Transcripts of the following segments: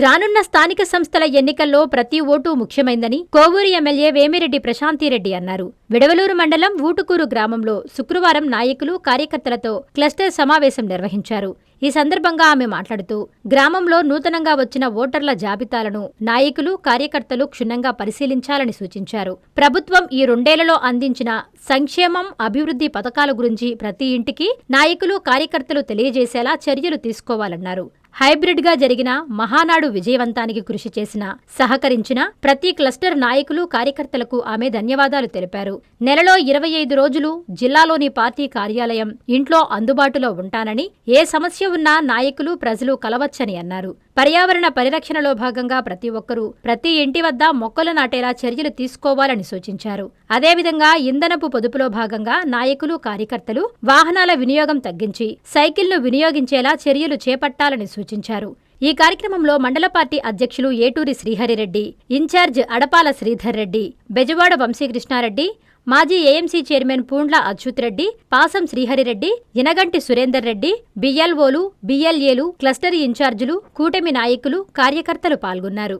రానున్న స్థానిక సంస్థల ఎన్నికల్లో ప్రతి ఓటు ముఖ్యమైందని కోవూరు ఎమ్మెల్యే వేమిరెడ్డి ప్రశాంతిరెడ్డి అన్నారు. విడవలూరు మండలం ఊటుకూరు గ్రామంలో శుక్రవారం నాయకులు, కార్యకర్తలతో క్లస్టర్ సమావేశం నిర్వహించారు. ఈ సందర్భంగా ఆమె మాట్లాడుతూ గ్రామంలో నూతనంగా వచ్చిన ఓటర్ల జాబితాలను నాయకులు, కార్యకర్తలు క్షుణ్ణంగా పరిశీలించాలని సూచించారు. ప్రభుత్వం ఈ 2 ఏళ్లలో అందించిన సంక్షేమం, అభివృద్ధి పథకాల గురించి ప్రతి ఇంటికి నాయకులు, కార్యకర్తలు తెలియజేసేలా చర్యలు తీసుకోవాలన్నారు. హైబ్రిడ్ గా జరిగిన మహానాడు విజయవంతానికి కృషి చేసిన, సహకరించిన ప్రతి క్లస్టర్ నాయకులు, కార్యకర్తలకు ఆమె ధన్యవాదాలు తెలిపారు. నెలలో 25 రోజులు జిల్లాలోని పార్టీ కార్యాలయం, ఇంట్లో అందుబాటులో ఉంటానని, ఏ సమస్య ఉన్నా నాయకులు, ప్రజలు కలవచ్చని అన్నారు. పర్యావరణ పరిరక్షణలో భాగంగా ప్రతి ఒక్కరూ ప్రతి ఇంటి వద్ద మొక్కలు నాటేలా చర్యలు తీసుకోవాలని సూచించారు. అదేవిధంగా ఇంధనపు పొదుపులో భాగంగా నాయకులు, కార్యకర్తలు వాహనాల వినియోగం తగ్గించి సైకిల్ను వినియోగించేలా చర్యలు చేపట్టాలని సూచించారు. ఈ కార్యక్రమంలో మండల పార్టీ అధ్యక్షులు ఏటూరి శ్రీహరిరెడ్డి, ఇన్ఛార్జ్ అడపాల శ్రీధర్ రెడ్డి, బెజవాడ వంశీకృష్ణారెడ్డి, మాజీ ఏఎంసీ చైర్మన్ పూండ్ల అచ్యుత్ రెడ్డి, పాసం శ్రీహరిరెడ్డి, ఇనగంటి సురేందర్ రెడ్డి, బిఎల్ఓలు, బిఎల్ఏలు, క్లస్టర్ ఇన్ఛార్జీలు, కూటమి నాయకులు, కార్యకర్తలు పాల్గొన్నారు.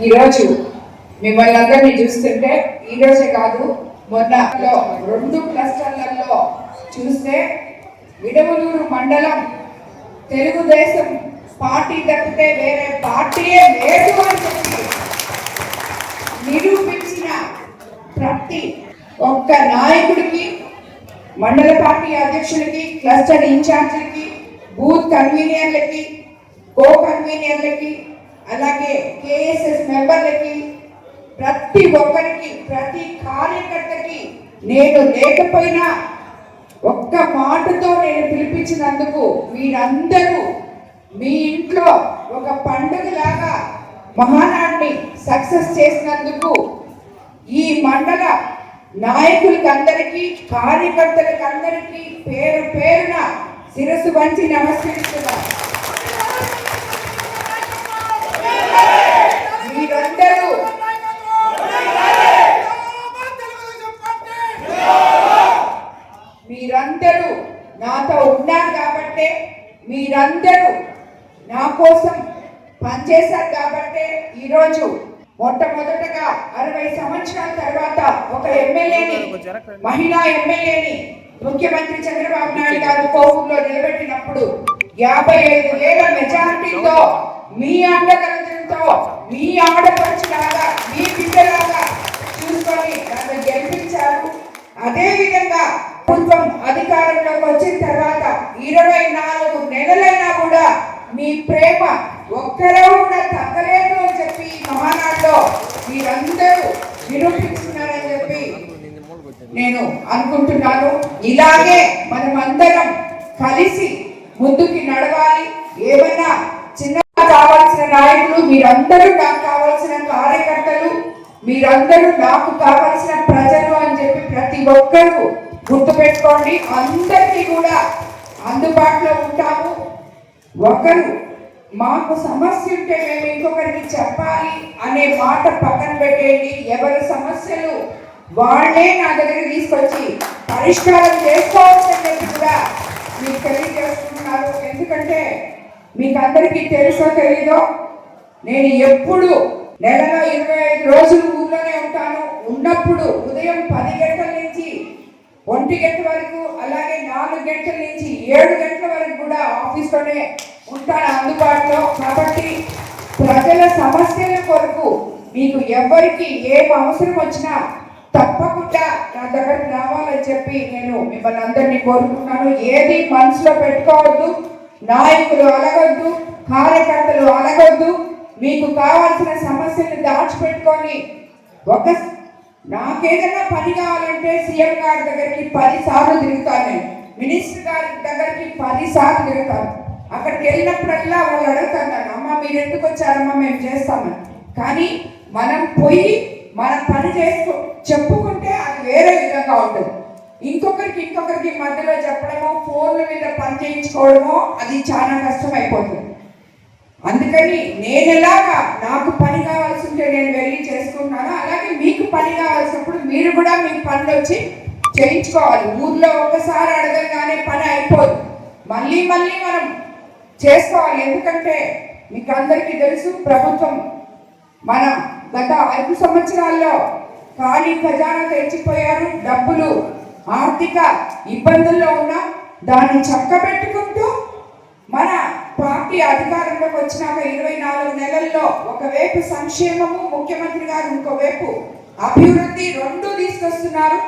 ఈరోజు మిమ్మల్ని అందరినీ చూస్తుంటే ఈరోజే కాదు, మొన్నలో 2 క్లస్టర్లలో చూస్తే విడవలూరు మండలం తెలుగుదేశం పార్టీ తప్పితే వేరే పార్టీయే లేదు అని చెప్పి నిరూపించిన ప్రతి ఒక్క నాయకుడికి, మండల పార్టీ అధ్యక్షులకి, క్లస్టర్ ఇన్ఛార్జీలకి, బూత్ కన్వీనియర్లకి, కో కన్వీనియర్లకి, అలాగే కేఎస్ఎస్ మెంబర్లకి, ప్రతి ఒక్కరికి, ప్రతి కార్యకర్తకి నేను లేకపోయినా ఒక్క మాటతో నేను పిలిపించినందుకు మీరందరూ మీ ఇంట్లో ఒక పండుగలాగా మహానాడిని సక్సెస్ చేసినందుకు ఈ మండల నాయకులకందరికీ, కార్యకర్తలకందరికీ పేరు పేరున శిరస్సు వంచి నమస్కరిస్తున్నాను. మీరందరూ నాతో ఉన్నారు కాబట్టే, మీరందరూ నా కోసం పనిచేశారు కాబట్టే ఈరోజు మొట్టమొదటగా 60 సంవత్సరాల తర్వాత ఒక ఎమ్మెల్యేని, మహిళా ఎమ్మెల్యేని ముఖ్యమంత్రి చంద్రబాబు నాయుడు గారు కోవూరులో నిలబెట్టినప్పుడు 55,000 మెజారిటీతో మీ అండదండలతో, మీ ఆడపడుచులాగా, మీ బిడ్డలాగా చూసుకొని నన్ను గెలిపించారు. అదేవిధంగా ప్రభుత్వం అధికారంలోకి వచ్చిన తర్వాత 24 నెలలైనా కూడా మీ ప్రేమ ఒక్కరూ కూడా తగ్గలేదు అని చెప్పి మహానాడులో మీరందరూ నిరూపిస్తున్నారని చెప్పి నేను అనుకుంటున్నాను. ఇలాగే మనం అందరం కలిసి ముందుకి నడవాలి. ఏమైనా చిన్న కావాల్సిన నాయకులు మీరందరూ, నాకు కావాల్సిన కార్యకర్తలు మీరందరూ, నాకు కావాల్సిన ప్రజలు అని చెప్పి ప్రతి ఒక్కరూ గుర్తుపెట్టుకోండి. అందరికీ కూడా అందుబాటులో ఉంటాము. ఒకరు మాకు సమస్య ఉంటే మేము ఇంకొకరికి చెప్పాలి అనే మాట పక్కన పెట్టేయండి. ఎవరి సమస్యలు వాళ్ళే నా దగ్గర తీసుకొచ్చి పరిష్కారం చేసుకోవాల్సింది కూడా మీకు తెలియజేస్తున్నారు. ఎందుకంటే మీకు అందరికీ తెలుసో తెలీదో, నేను ఎప్పుడు నెలలో 25 రోజులు ఊర్లోనే ఉంటాను. ఉన్నప్పుడు ఉదయం 10 గంటల నుంచి 1 గంట వరకు, అలాగే 4 గంటల నుంచి 7 గంటల వరకు కూడా ఆఫీస్లోనే ఉంటాను అందుబాటులో. కాబట్టి ప్రజల సమస్యల కొరకు మీకు ఎవరికి ఏం అవసరం వచ్చినా తప్పకుండా నా దగ్గరకు రావాలని చెప్పి నేను మిమ్మల్ని అందరినీ కోరుకుంటున్నాను. ఏది మనసులో పెట్టుకోవద్దు, నాయకులు అలగొద్దు, కార్యకర్తలు అలగొద్దు. మీకు కావాల్సిన సమస్యలు దాచిపెట్టుకొని నాకేదైనా పని కావాలంటే సీఎం గారి దగ్గరికి 10 సార్లు తిరుగుతాను, నేను మినిస్టర్ గారి దగ్గరికి 10 సార్లు తిరుగుతాను. అక్కడికి వెళ్ళినప్పుడల్లా వాళ్ళు అడుగుతాను, అమ్మ మీరు ఎందుకు వచ్చారమ్మా, మేము చేస్తామని. కానీ మనం పోయి మన పని చెప్పుకుంటే అది వేరే విధంగా ఉంటుంది. ఇంకొకరికి మధ్యలో చెప్పడమో ఫోన్ల మీద పని చేయించుకోవడమో అది చాలా కష్టం అయిపోతుంది. అందుకని నేను ఎలాగా నాకు పని కావాల్సి ఉంటే నేను వెళ్ళి చేసుకుంటున్నాను, అలాగే మీకు పని కావాల్సినప్పుడు మీరు కూడా మీ పనులు వచ్చి చేయించుకోవాలి. ఊర్లో ఒక్కసారి అడగగానే పని అయిపోదు, మళ్ళీ మనం చేసుకోవాలి. ఎందుకంటే మీకు అందరికీ తెలుసు, ప్రభుత్వం మన గత 5 సంవత్సరాల్లో ఖాళీ ఖజానా తెచ్చిపోయారు. డబ్బులు ఆర్థిక ఇబ్బందుల్లో ఉన్న దాన్ని చక్కబెట్టుకుంటూ మన పార్టీ అధికారంలోకి వచ్చినాక 24 నెలల్లో ఒకవైపు సంక్షేమము ముఖ్యమంత్రి గారు, ఇంకోవైపు అభివృద్ధి రెండు తీసుకొస్తున్నారు.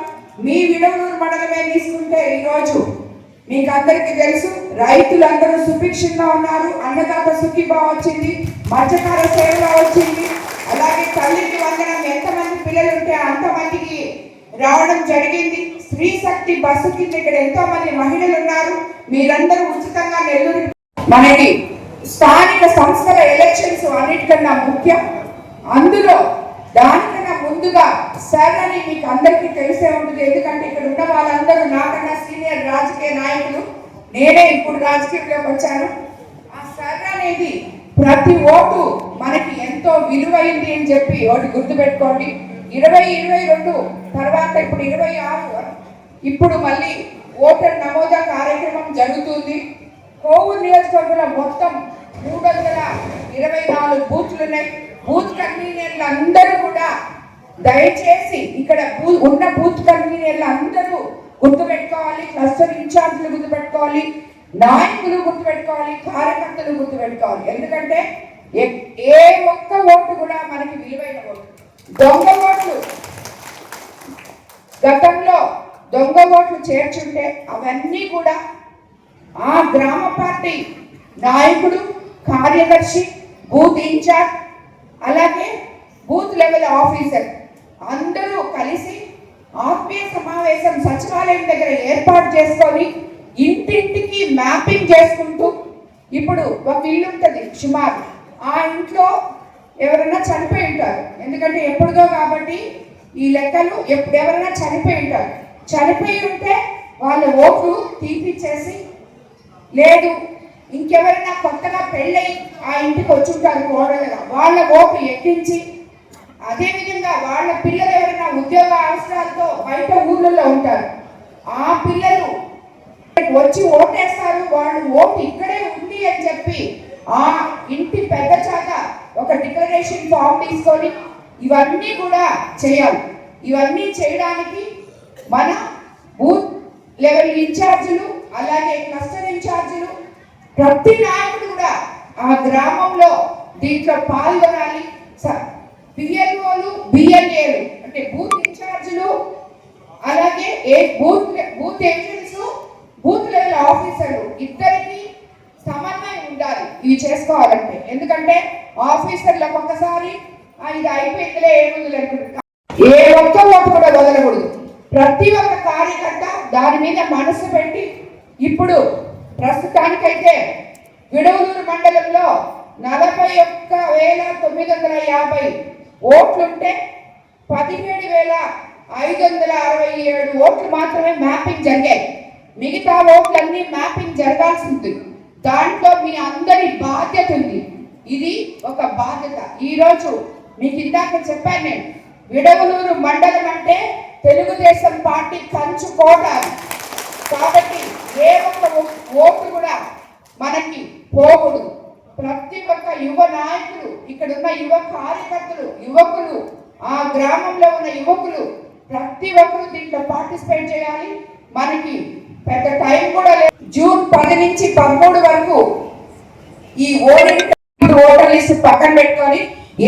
మీ విడవలూరు మండలమే తీసుకుంటే ఈరోజు మీకు అందరికీ తెలుసు, రైతులందరూ సుభిక్షంగా ఉన్నారు. అన్నదాత సుఖీభావ వచ్చింది, మత్స్యకార సేవలో వచ్చింది. అలాగే తల్లికి వందనం, ఎంతమంది పిల్లలు ఉంటే అంతమందికి రావడం జరిగింది. స్త్రీ శక్తి బస్సు కింద ఇక్కడ ఎంతో మంది మహిళలు ఉన్నారు. మీరందరూ ఉచితంగా నెల్లూరు, మనకి స్థానిక సంస్థల ఎలక్షన్స్ అన్నిటికన్నా ముఖ్యం. అందులో దానికన్నా ముందుగా సార్ అని మీకు అందరికీ తెలిసే ఉంటుంది, ఎందుకంటే ఇక్కడ ఉన్న వాళ్ళందరూ నాకన్నా సీనియర్ రాజకీయ నాయకులు. నేనే ఇప్పుడు రాజకీయంలోకి వచ్చాను. ఆ సార్ అనేది ప్రతి ఓటు మనకి ఎంతో విలువైంది అని చెప్పి ఒకటి గుర్తుపెట్టుకోండి. 2022 తర్వాత ఇప్పుడు 26, ఇప్పుడు మళ్ళీ ఓటర్ నమోదా కార్యక్రమం జరుగుతుంది. కోవూరు నియోజకవర్గంలో మొత్తం 324 బూత్లు ఉన్నాయి. బూత్ కన్వీనర్లు అందరూ కూడా దయచేసి ఇక్కడ ఉన్న బూత్ కన్వీనర్లు అందరూ గుర్తుపెట్టుకోవాలి, క్లస్టర్ ఇన్ఛార్జ్లు గుర్తుపెట్టుకోవాలి, నాయకులు గుర్తుపెట్టుకోవాలి, కార్యకర్తలు గుర్తుపెట్టుకోవాలి. ఎందుకంటే ఏ ఒక్క ఓటు కూడా మనకి విలువైన ఓటు. దొంగ ఓట్లు, గతంలో దొంగ ఓట్లు చేర్చుంటే అవన్నీ కూడా ఆ గ్రామ పార్టీ నాయకుడు, కార్యదర్శి, బూత్ ఇన్ఛార్జ్, అలాగే బూత్ లెవెల్ ఆఫీసర్ అందరూ కలిసి ఆత్మీయ సమావేశం సచివాలయం దగ్గర ఏర్పాటు చేసుకొని ఇంటింటికి మ్యాపింగ్ చేసుకుంటూ, ఇప్పుడు ఒక ఇల్లు ఉంటుంది సుమారు, ఆ ఇంట్లో ఎవరైనా చనిపోయి ఉంటారు. ఎందుకంటే ఎప్పుడుదో కాబట్టి ఈ లెక్కలు ఎవరైనా చనిపోయి ఉంటారు. చనిపోయి ఉంటే వాళ్ళ ఓట్లు తీపిచ్చేసి, లేదు ఇంకెవరైనా కొత్తగా పెళ్ళై ఆ ఇంటికి వచ్చి ఉంటారు కోడలుగా, వాళ్ళ ఓటు ఎక్కించి, అదేవిధంగా వాళ్ళ పిల్లలు ఎవరైనా ఉద్యోగ అవసరాలతో బయట ఊళ్ళల్లో ఉంటారు, ఆ పిల్లలు వచ్చి ఓటేస్తారు. వాళ్ళు ఓటు ఇక్కడే ఉంది అని చెప్పి ఆ ఇంటి పెద్ద చేత ఒక డిక్లరేషన్ ఫామ్ తీసుకొని ఇవన్నీ కూడా చేయాలి. ఇవన్నీ చేయడానికి మన బూత్ లెవెల్ ఇన్ఛార్జీలు, అలాగే క్లస్టర్ ఇన్ఛార్జీలు, ప్రతి నాయకుడు కూడా ఆ గ్రామంలో దీంట్లో పాల్గొనాలి. పిఎల్ఓలు, బిఎల్ఏలు అంటే బూత్ ఇన్ఛార్జీలు, అలాగే బూత్ ఏజెంట్స్, బూత్ లెవెల్ ఆఫీసర్లు ఇద్దరికి సమన్వయం ఉండాలి ఇవి చేసుకోవాలంటే. ఎందుకంటే ఆఫీసర్లకు ఒక్కసారి ఇది అయిపోయిందిలే ఏముంది అనుకుంటున్నారు, ఏ ఒక్క ఓటు కూడా వదలకూడదు. ప్రతి ఒక్క కార్యకర్త దాని మీద మనసు పెట్టి, ఇప్పుడు ప్రస్తుతానికైతే విడవలూరు మండలంలో 41,950 ఓట్లుంటే 17,567 ఓట్లు మాత్రమే మ్యాపింగ్ జరిగాయి. మిగతా ఓట్లన్నీ మ్యాపింగ్ జరగాల్సి ఉంది. దాంట్లో మీ అందరి బాధ్యత ఉంది. ఇది ఒక బాధ్యత. ఈరోజు మీకు ఇందాక చెప్పాను నేను, విడవలూరు మండలం అంటే తెలుగుదేశం పార్టీ కంచు కోట. కాబట్టి ఏ ఒక్క ఓటు కూడా మనకి పోకూడదు. ప్రతి ఒక్క యువ నాయకులు, ఇక్కడ ఉన్న యువ కార్యకర్తలు, యువకులు, ఆ గ్రామంలో ఉన్న యువకులు ప్రతి ఒక్కరు దీంట్లో పార్టిసిపేట్ చేయాలి. మనకి పెద్ద టైం కూడా లేదు. జూన్ 10 నుంచి 13 వరకు ఈ ఓటర్ లిస్ట్ పక్కన పెట్టుకొని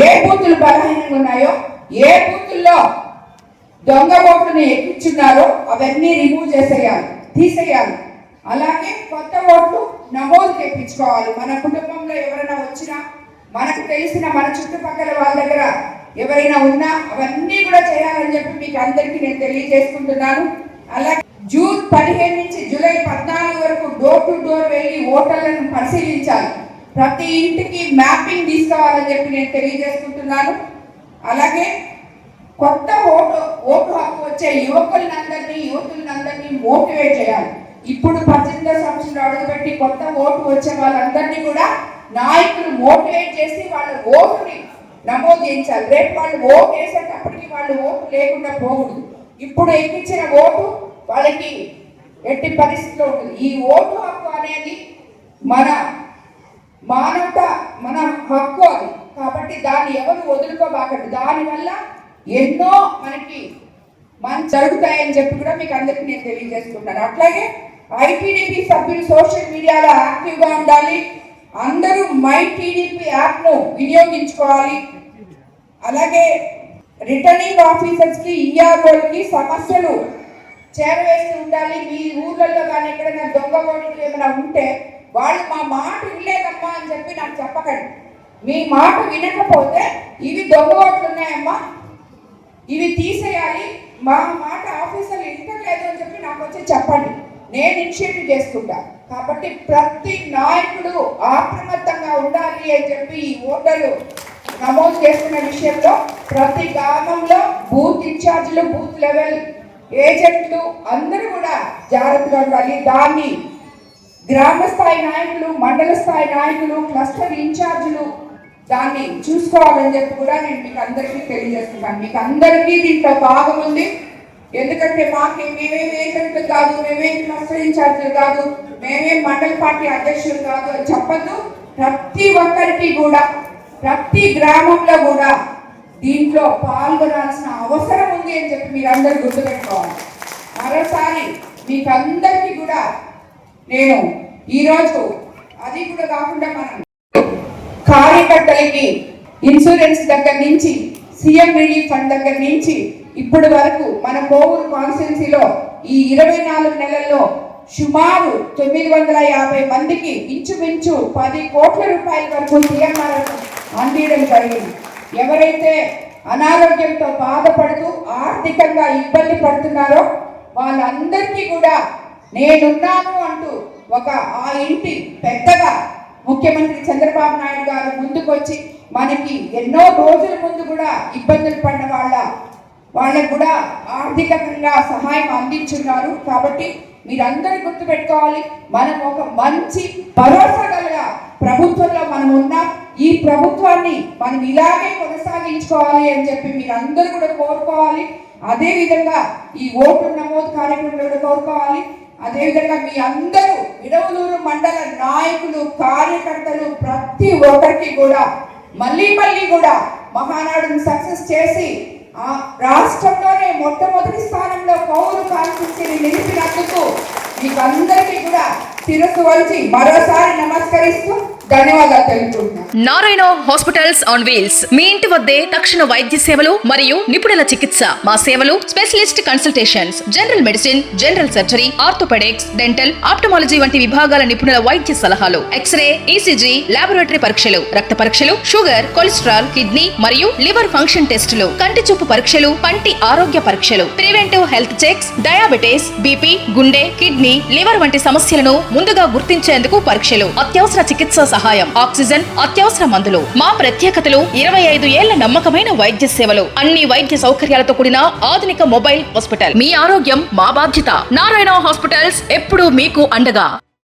ఏ బూతులు బలహీనంగా ఉన్నాయో, ఏ బూతుల్లో దొంగ ఓట్లను ఎక్కించున్నారో అవన్నీ రిమూవ్ తీసేయాలి. అలాగే కొత్త ఓట్లు నమోదు తెప్పించుకోవాలి. మన కుటుంబంలో ఎవరైనా వచ్చినా, మనకు తెలిసిన మన చుట్టుపక్కల వాళ్ళ దగ్గర ఎవరైనా ఉన్నా అవన్నీ కూడా చేయాలని చెప్పి మీకు అందరికీ నేను తెలియజేసుకుంటున్నాను. అలాగే జూన్ 15 నుంచి జూలై 14 వరకు డోర్ టు డోర్ వెళ్ళి ఓటర్లను పరిశీలించాలి. ప్రతి ఇంటికి మ్యాపింగ్ తీసుకోవాలని చెప్పి నేను తెలియజేసుకుంటున్నాను. అలాగే కొత్త ఓటు హక్కు వచ్చే యువతులందరినీ మోటివేట్ చేయాలి. ఇప్పుడు 18 సంవత్సరాలు అడుగుపెట్టి కొత్త ఓటు వచ్చే వాళ్ళందరినీ కూడా నాయకులు మోటివేట్ చేసి వాళ్ళ ఓటుని నమోదు చేయించాలి. రేపు వాళ్ళు ఓటు వేసేటప్పటికి వాళ్ళు ఓటు లేకుండా పోకూడదు. ఇప్పుడు ఎక్కించిన ఓటు వాళ్ళకి ఎట్టి పరిస్థితిలో ఉంటుంది. ఈ ఓటు హక్కు అనేది మన మానవత, మన హక్కు అది. కాబట్టి దాన్ని ఎవరు వదులుకోబాకండి. దానివల్ల ఎన్నో మనకి మంచి జరుగుతాయని చెప్పి కూడా మీకు అందరికీ నేను తెలియజేసుకుంటాను. అట్లాగే ఐటీడీపీ సభ్యులు సోషల్ మీడియాలో యాక్టివ్గా ఉండాలి. అందరూ మై టీడీపీ యాప్ను వినియోగించుకోవాలి. అలాగే రిటర్నింగ్ ఆఫీసర్స్కి, ఈఆర్ఓలకి సమస్యలు చేరవేస్తూ ఉండాలి. మీ ఊర్లలో కానీ ఎక్కడైనా దొంగ ఓట్లు ఏమైనా ఉంటే వాళ్ళు మా మాట వినలేదమ్మా అని చెప్పి నాకు చెప్పకండి. మీ మాట వినకపోతే ఇవి దొంగ ఓట్లు ఉన్నాయమ్మా, ఇవి తీసేయాలి, మా మాట ఆఫీసర్లు వింటలేదు అని చెప్పి నాకు వచ్చి చెప్పండి. నేను ఇనిషియేటివ్ చేసుకుంటా. కాబట్టి ప్రతి నాయకుడు అప్రమత్తంగా ఉండాలి అని చెప్పి ఈ ఓటర్లు నమోదు చేసుకున్న విషయంలో ప్రతి గ్రామంలో బూత్ ఇన్ఛార్జీలు, బూత్ లెవెల్ ఏజెంట్లు అందరూ కూడా జాగ్రత్తగా ఉండాలి. దాన్ని గ్రామ స్థాయి నాయకులు, మండల స్థాయి నాయకులు, క్లస్టర్ ఇన్ఛార్జీలు దాన్ని చూసుకోవాలని చెప్పి కూడా నేను మీకు అందరికీ తెలియజేస్తున్నాను. మీకు అందరికీ దీంట్లో భాగం ఉంది. ఎందుకంటే మేమేం ఏజెంట్లు కాదు, మేమేం క్లస్టర్ ఇన్ఛార్జీలు కాదు, మేమేం మండల పార్టీ అధ్యక్షులు కాదు అని చెప్పద్దు. ప్రతి ఒక్కరికి కూడా, ప్రతి గ్రామంలో కూడా దీంట్లో పాల్గొనాల్సిన అవసరం ఉంది అని చెప్పి మీరు అందరూ గుర్తుపెట్టుకోవాలి. మరోసారి మీకు అందరికీ కూడా నేను ఈరోజు అది కూడా కాకుండా మనం కార్యకర్తలకి ఇన్సూరెన్స్ దగ్గర నుంచి, సీఎం రిలీఫ్ ఫండ్ దగ్గర నుంచి ఇప్పటి వరకు మన కోవూరు కాన్స్టిట్యున్సీలో ఈ 24 నెలల్లో సుమారు 950 మందికి ఇంచుమించు 10 కోట్ల రూపాయల వరకు సీఎంఆర్ అందించడం జరిగింది. ఎవరైతే అనారోగ్యంతో బాధపడుతూ ఆర్థికంగా ఇబ్బంది పడుతున్నారో వాళ్ళందరికీ కూడా నేనున్నాను అంటూ ఆ ఇంటి పెద్దగా ముఖ్యమంత్రి చంద్రబాబు నాయుడు గారు ముందుకొచ్చి మనకి ఎన్నో రోజుల ముందు కూడా ఇబ్బందులు పడిన వాళ్ళకు కూడా ఆర్థికంగా సహాయం అందించున్నారు. కాబట్టి మీరందరూ గుర్తుపెట్టుకోవాలి, మనం ఒక మంచి భరోసా గల ప్రభుత్వంలో మనం ఉన్నాం. ఈ ప్రభుత్వాన్ని మనం ఇలాగే కొనసాగించుకోవాలి అని చెప్పి మీరందరూ కూడా కోరుకోవాలి. అదేవిధంగా ఈ ఓటు నమోదు కార్యక్రమంలో కూడా కోరుకోవాలి. అదేవిధంగా మీ అందరూ విడవలూరు మండల నాయకులు, కార్యకర్తలు ప్రతి ఒక్కరికి కూడా మళ్ళీ కూడా మహానాడును సక్సెస్ చేసి ఆ రాష్ట్రంలోనే మొట్టమొదటి స్థానంలో కోవూరు కాన్స్టిట్యున్సీని నిలిపినందుకు మీకు అందరికీ కూడా శిరస్సు వంచి మరోసారి నమస్కరిస్తూ ధన్యవాదాలు తెలుపుకుంటున్నాను. నారాయణ హాస్పిటల్స్ ఆన్ వీల్స్ మీ ఇంటి వద్దే తక్షణ వైద్య సేవలు మరియు నిపుణుల చికిత్స. మా సేవలు specialist consultations, general medicine, general surgery, orthopaedics, dental, ophthalmology వంటి విభాగాల నిపుణుల వైద్య సలహాలు, ఎక్స్రే, ఈసీజీ, లాబొరేటరీ పరీక్షలు, రక్త పరీక్షలు, షుగర్, కొలెస్ట్రాల్, కిడ్నీ మరియు లివర్ ఫంక్షన్ టెస్టులు, కంటి చూపు పరీక్షలు, పంటి ఆరోగ్య పరీక్షలు, preventive health checks, diabetes, BP, గుండె, కిడ్నీ, లివర్ వంటి సమస్యలను ముందుగా గుర్తించేందుకు పరీక్షలు, అత్యవసర చికిత్స సహాయం, ఆక్సిజన్, అత్యవసర మందులు. మా ప్రత్యేకతలు 25 ఏళ్ల నమ్మకమైన వైద్య సేవలు, అన్ని వైద్య సౌకర్యాలతో కూడిన ఆధునిక మొబైల్ హాస్పిటల్. మీ ఆరోగ్యం మా బాధ్యత. నారాయణ హాస్పిటల్స్ ఎప్పుడూ మీకు అండగా.